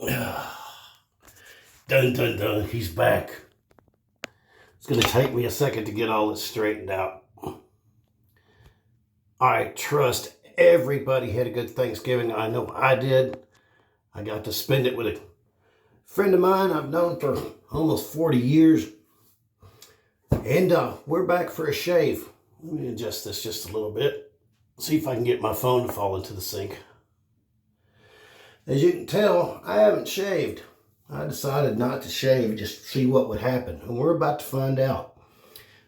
Dun dun dun, he's back. It's gonna take me a second to get all this straightened out. I trust everybody had a good Thanksgiving. I know I did. I got to spend it with a friend of mine I've known for almost 40 years. And we're back for a shave. Let me adjust this just a little bit. See if I can get my phone to fall into the sink. As you can tell, I haven't shaved. I decided not to shave just to see what would happen. And we're about to find out.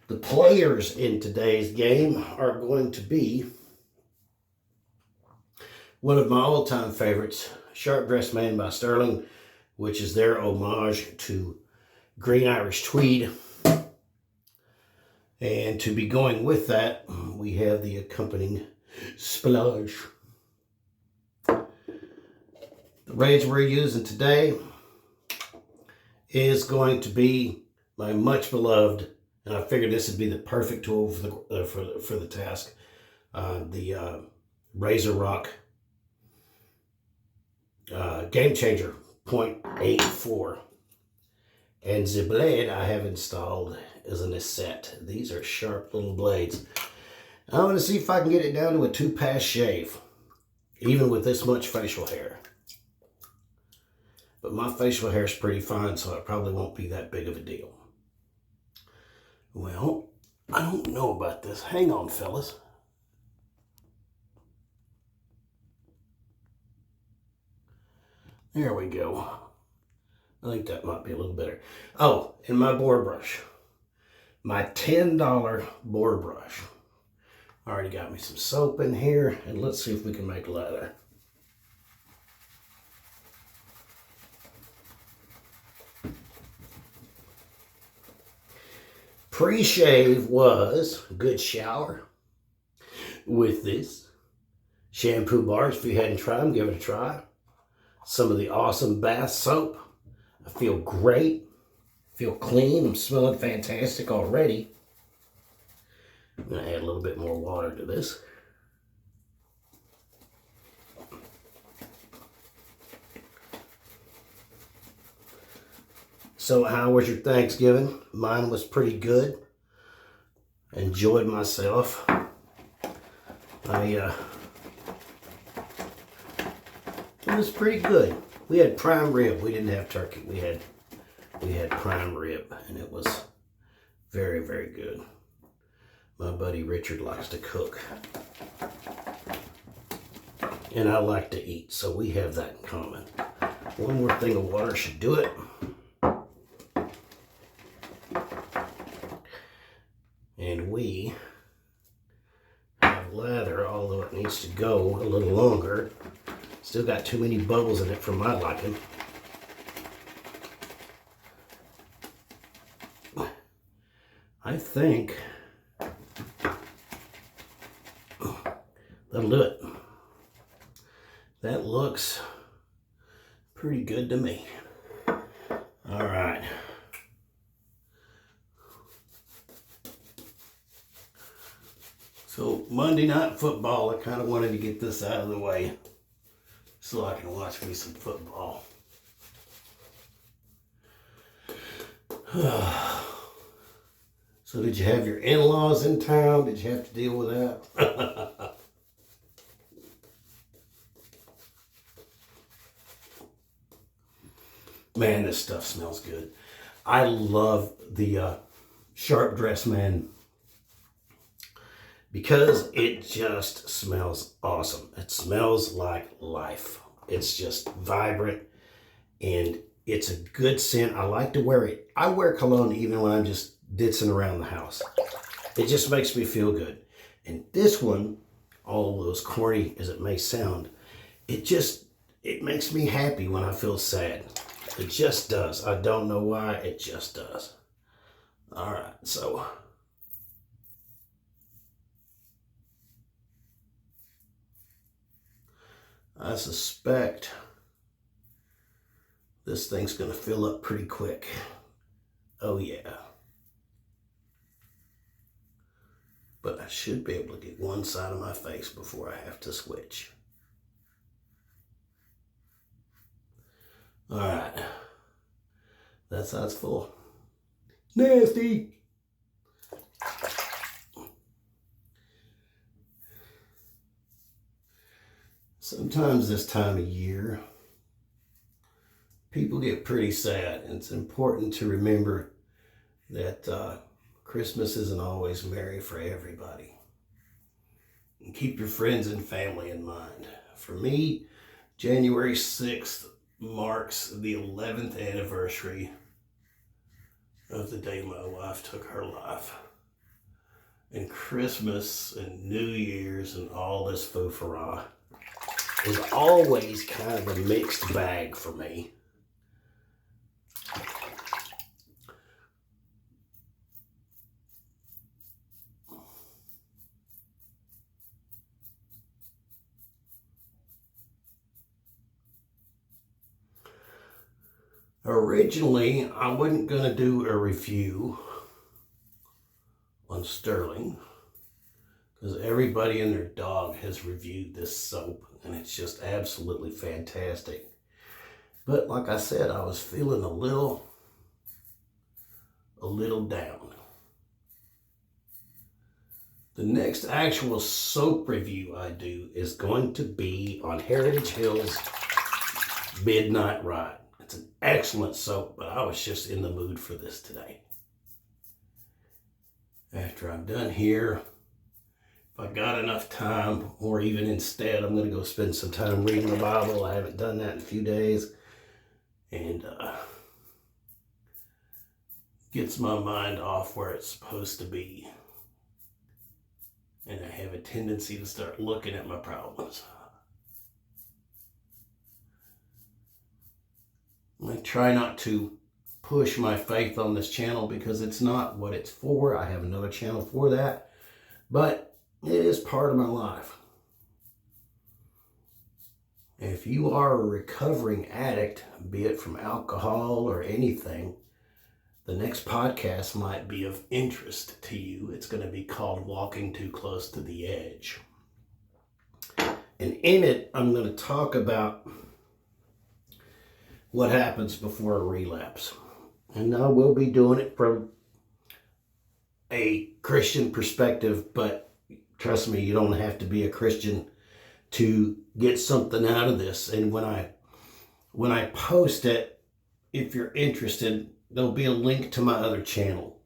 The players in today's game are going to be one of my all-time favorites, Sharp Dressed Man by Sterling, which is their homage to Green Irish Tweed. And to be going with that, we have the accompanying splurge. The rage we're using today is going to be my much beloved, and I figured this would be the perfect tool for the task, the Razor Rock Game Changer 0.84. And the blade I have installed is an Essette. These are sharp little blades. I'm going to see if I can get it down to a 2-pass shave, even with this much facial hair. But my facial hair is pretty fine, so it probably won't be that big of a deal. Well, I don't know about this. Hang on, fellas. There we go. I think that might be a little better. Oh, and my boar brush. My $10 boar brush. I already got me some soap in here, and let's see if we can make lather. Pre-shave was a good shower with this. Shampoo bars, if you hadn't tried them, give it a try. Some of the awesome bath soap. I feel great. Feel clean. I'm smelling fantastic already. I'm going to add a little bit more water to this. So how was your Thanksgiving? Mine was pretty good. Enjoyed myself. It was pretty good. We had prime rib. We didn't have turkey. We had prime rib, and it was very, very good. My buddy Richard likes to cook, and I like to eat, so we have that in common. One more thing of water should do it. And we have lather, although it needs to go a little longer. Still got too many bubbles in it for my liking. I think that'll do it. That looks pretty good to me. All right. So Monday Night Football, I kind of wanted to get this out of the way so I can watch me some football. So did you have your in-laws in town? Did you have to deal with that? Man, this stuff smells good. I love the Sharp Dressed Man because it just smells awesome. It smells like life. It's just vibrant, and it's a good scent. I like to wear it. I wear cologne even when I'm just ditzing around the house. It just makes me feel good. And this one, although as corny as it may sound, it makes me happy when I feel sad. It just does. I don't know why, it just does. All right, so I suspect this thing's going to fill up pretty quick. Oh, yeah. But I should be able to get one side of my face before I have to switch. All right. That side's full. Nasty. Sometimes this time of year, people get pretty sad, and it's important to remember that Christmas isn't always merry for everybody. And keep your friends and family in mind. For me, January 6th marks the 11th anniversary of the day my wife took her life. And Christmas and New Year's and all this foo-for-rah is always kind of a mixed bag for me. Originally, I wasn't going to do a review on Sterling because everybody and their dog has reviewed this soap, and it's just absolutely fantastic. But like I said, I was feeling a little down. The next actual soap review I do is going to be on Heritage Hills Midnight Ride. It's an excellent soap, but I was just in the mood for this today. After I'm done here, if I got enough time, or even instead, I'm going to go spend some time reading the Bible. I haven't done that in a few days. And gets my mind off where it's supposed to be. And I have a tendency to start looking at my problems. I try not to push my faith on this channel because it's not what it's for. I have another channel for that. But it is part of my life. If you are a recovering addict, be it from alcohol or anything, the next podcast might be of interest to you. It's going to be called Walking Too Close to the Edge. And in it, I'm going to talk about what happens before a relapse. And I will be doing it from a Christian perspective, but trust me, you don't have to be a Christian to get something out of this. And when I post it, if you're interested, there'll be a link to my other channel.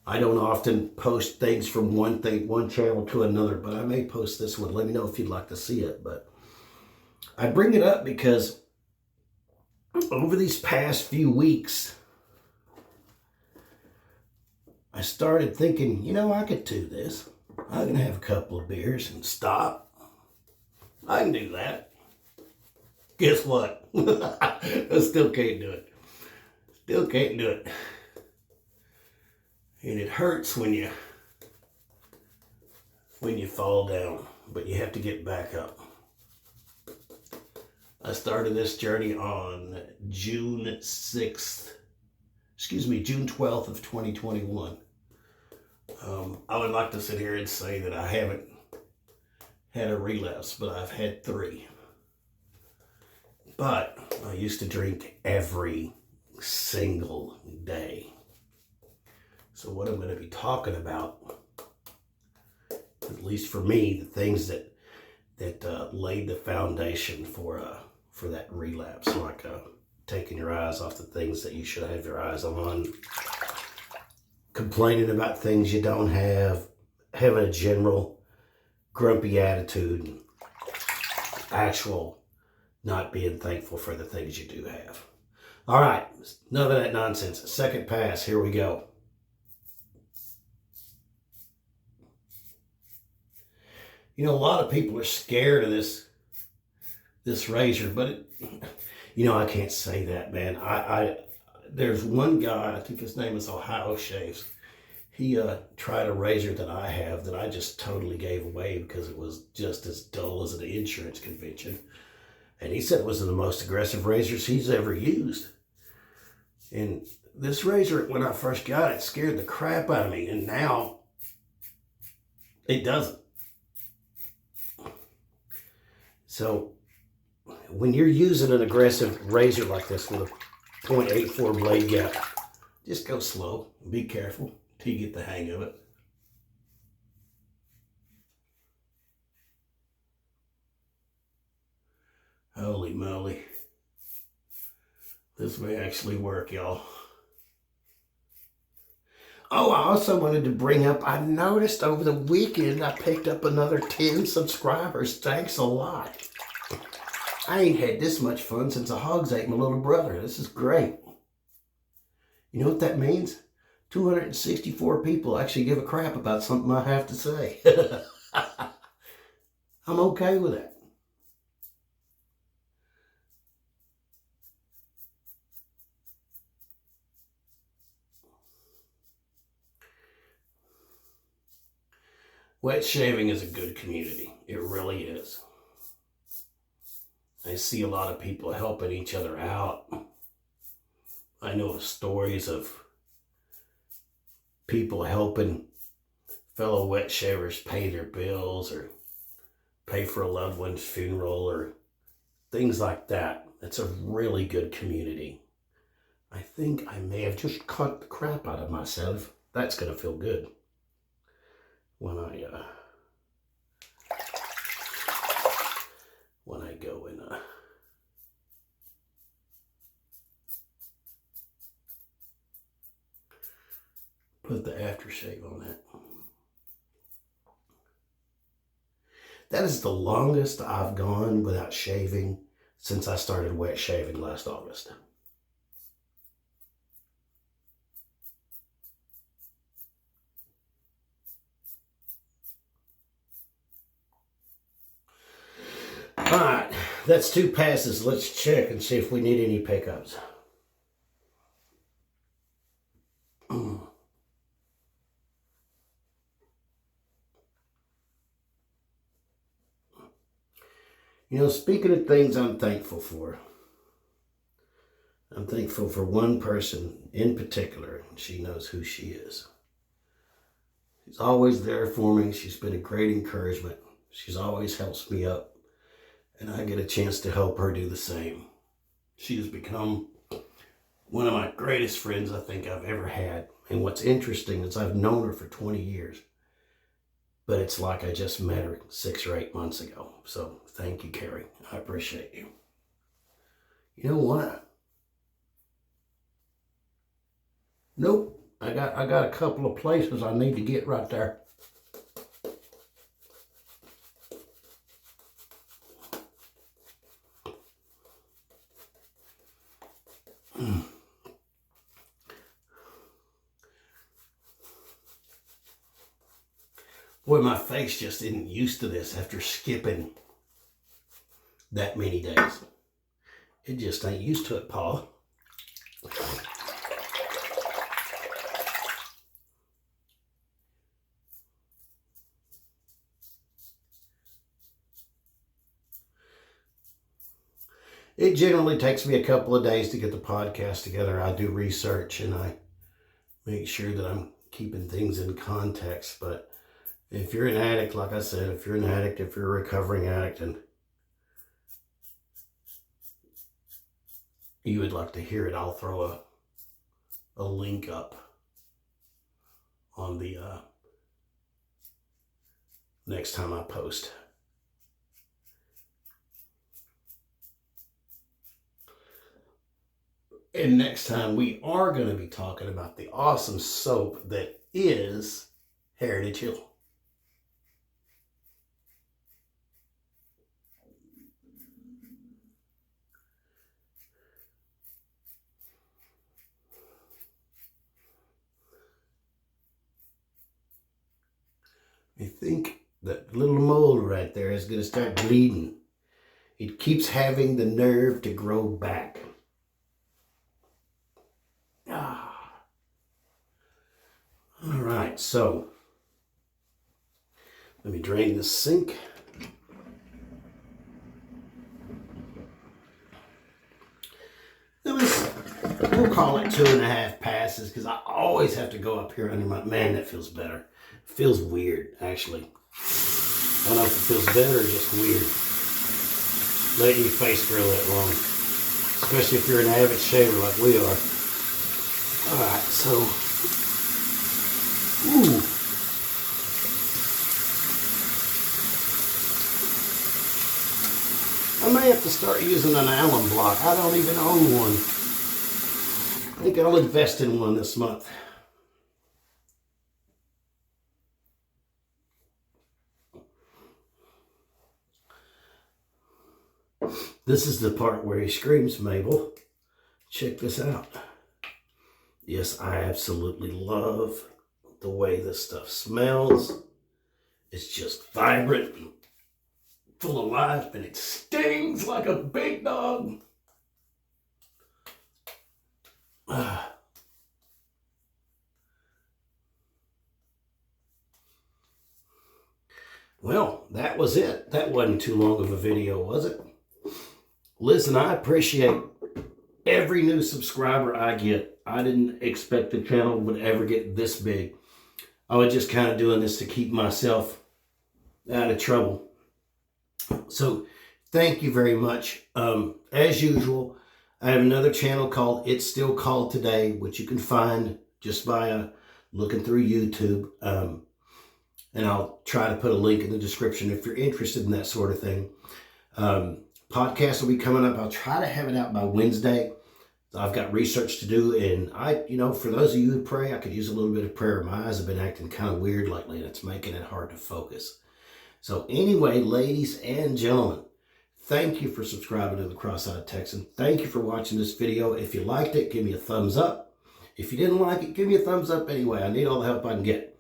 I don't often post things from one channel to another, but I may post this one. Let me know if you'd like to see it. But I bring it up because over these past few weeks, I started thinking, I could do this. I can have a couple of beers and stop. I can do that. Guess what? I still can't do it. Still can't do it. And it hurts when you fall down, but you have to get back up. I started this journey on June 12th of 2021. I would like to sit here and say that I haven't had a relapse, but I've had 3. But I used to drink every single day. So what I'm going to be talking about, at least for me, the things that laid the foundation for that relapse, like taking your eyes off the things that you should have your eyes on, complaining about things you don't have, having a general grumpy attitude, actual not being thankful for the things you do have. All right, none of that nonsense. Second pass, here we go. A lot of people are scared of this razor, but I can't say that, man. There's one guy, I think his name is Ohio Shaves. He tried a razor that I have that I just totally gave away because it was just as dull as an insurance convention. And he said it was one of the most aggressive razors he's ever used. And this razor, when I first got it, scared the crap out of me. And now it doesn't. So when you're using an aggressive razor like this with a .84 blade gap, just go slow. Be careful till you get the hang of it. Holy moly. This may actually work, y'all. Oh, I also wanted to bring up, I noticed over the weekend I picked up another 10 subscribers. Thanks a lot. I ain't had this much fun since a hogs ate my little brother. This is great. You know what that means? 264 people actually give a crap about something I have to say. I'm okay with that. Wet shaving is a good community. It really is. I see a lot of people helping each other out. I know of stories of people helping fellow wet shavers pay their bills or pay for a loved one's funeral or things like that. It's a really good community. I think I may have just cut the crap out of myself. That's going to feel good when I go and put the aftershave on that. That is the longest I've gone without shaving since I started wet shaving last August. All right, that's 2 passes. Let's check and see if we need any pickups. You know, speaking of things I'm thankful for, I'm thankful for one person in particular, and she knows who she is. She's always there for me. She's been a great encouragement. She's always helps me up, and I get a chance to help her do the same. She has become one of my greatest friends I think I've ever had. And what's interesting is I've known her for 20 years. But it's like I just met her 6 or 8 months ago. So thank you, Carrie. I appreciate you. You know what? Nope. I got a couple of places I need to get right there. Boy, my face just isn't used to this after skipping that many days. It just ain't used to it, Paul. It generally takes me a couple of days to get the podcast together. I do research and I make sure that I'm keeping things in context, but if you're an addict, like I said, if you're an addict, if you're a recovering addict, and you would like to hear it, I'll throw a link up on the next time I post. And next time we are going to be talking about the awesome soap that is Heritage Hill. I think that little mole right there is going to start bleeding. It keeps having the nerve to grow back. All right, so let me drain the sink. We'll call it 2.5 passes because I always have to go up here under my... Man, that feels better. It feels weird, actually. I don't know if it feels better or just weird. letting your face grow that long, especially if you're an avid shaver like we are. All right, so, ooh. I may have to start using an alum block. I don't even own one. I think I'll invest in one this month. This is the part where he screams, Mabel. Check this out. Yes, I absolutely love the way this stuff smells. It's just vibrant, full of life, and it stings like a big dog. Well, that was it. That wasn't too long of a video, was it? Listen, I appreciate every new subscriber I get. I didn't expect the channel would ever get this big. I was just kind of doing this to keep myself out of trouble. So thank you very much. As usual, I have another channel called It's Still Called Today, which you can find just by looking through YouTube. And I'll try to put a link in the description if you're interested in that sort of thing. Podcast will be coming up. I'll try to have it out by Wednesday. I've got research to do, and for those of you who pray, I could use a little bit of prayer. My eyes have been acting kind of weird lately, and it's making it hard to focus. So anyway, ladies and gentlemen, thank you for subscribing to The Cross-Eyed Texan. Thank you for watching this video. If you liked it, give me a thumbs up. If you didn't like it, give me a thumbs up anyway. I need all the help I can get.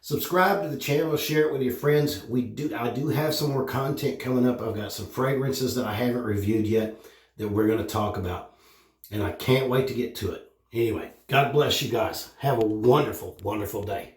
Subscribe to the channel, share it with your friends. I do have some more content coming up. I've got some fragrances that I haven't reviewed yet that we're going to talk about. And I can't wait to get to it. Anyway, God bless you guys. Have a wonderful, wonderful day.